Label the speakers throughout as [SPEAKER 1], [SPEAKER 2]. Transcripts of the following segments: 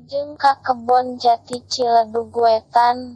[SPEAKER 1] Lajeng ka Kebon Jati Ciledug Wetan.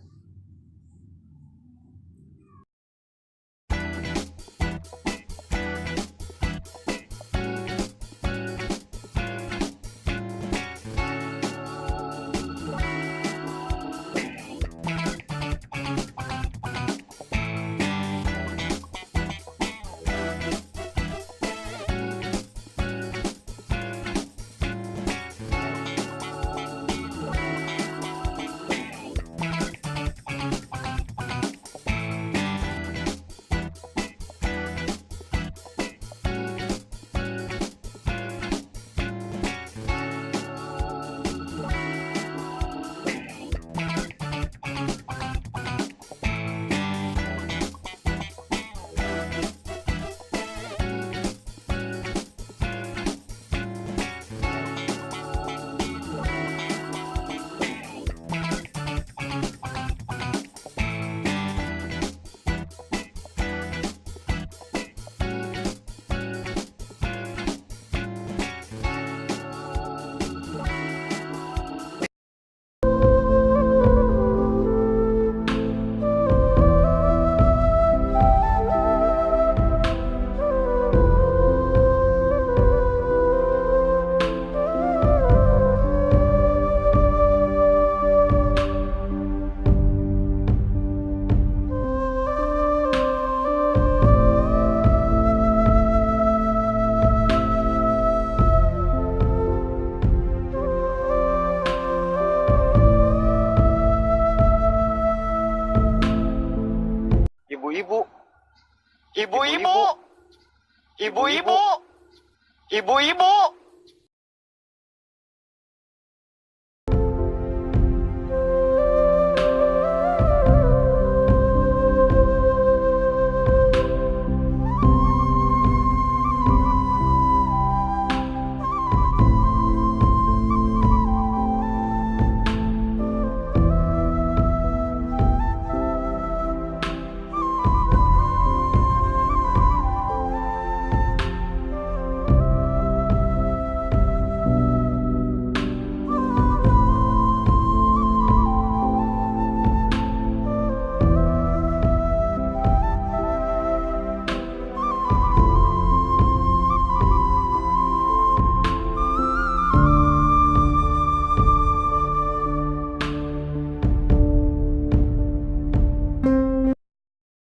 [SPEAKER 2] Ibu-ibu, ibu-ibu, ibu-ibu, ibu-ibu.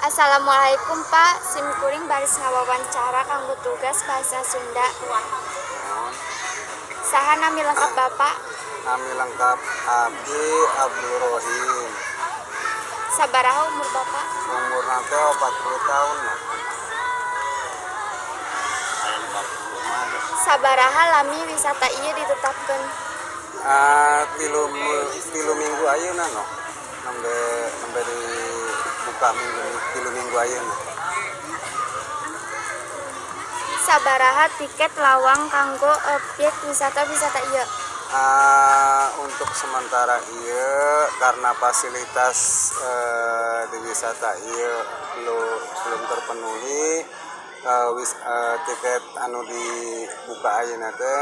[SPEAKER 3] Assalamualaikum Pak, simkuring baris ngawawancara kanggo tugas bahasa Sunda. Saha nami lengkap Bapak?
[SPEAKER 4] Nami lengkap Abdi Abdul Rohim.
[SPEAKER 3] Sabaraha umur Bapak?
[SPEAKER 4] Umur nanti 40 tahun.
[SPEAKER 3] Sabaraha lami wisata ieu ditetapkeun?
[SPEAKER 4] Tilu minggu ayeuna no. Nembe dibuka tilu minggu ayeuna.
[SPEAKER 3] Sabaraha tiket lawang kanggo objek wisata ieu?
[SPEAKER 4] Untuk sementara ieu karena fasilitas di wisata ieu belum terpenuhi, tiket anu dibuka ayeuna teh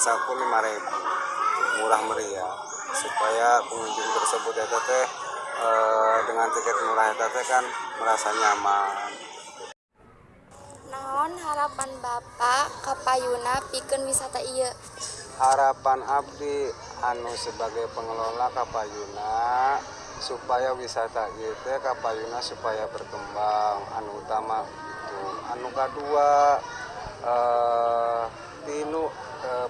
[SPEAKER 4] saku 5.000, murah meriah, supaya pengunjung tersebut eta teh dengan tiket murah eta teh kan merasa nyaman.
[SPEAKER 3] Naon harapan Bapak ka payuna pikeun wisata ieu?
[SPEAKER 4] Harapan abdi anu sebagai pengelola ka payuna supaya wisata ieu teh ka payuna supaya berkembang, anu utama itu. Anu kadua tilu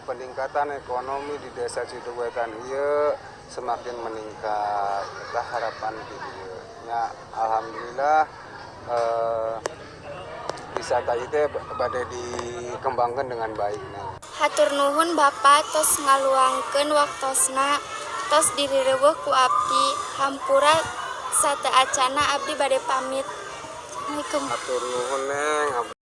[SPEAKER 4] peningkatan ekonomi di Desa Ciduk Wetan ieu semakin meningkat. Eta harapan kieu nya. Alhamdulillah wisata itu bade dikembangkan dengan baik.
[SPEAKER 3] Hatur nuhun Bapak tos ngaluangkeun waktosna, tos dirireuweuh ku abdi. Hampura sateacana abdi bade pamit. Assalamualaikum.
[SPEAKER 4] Hatur nuhun Neng.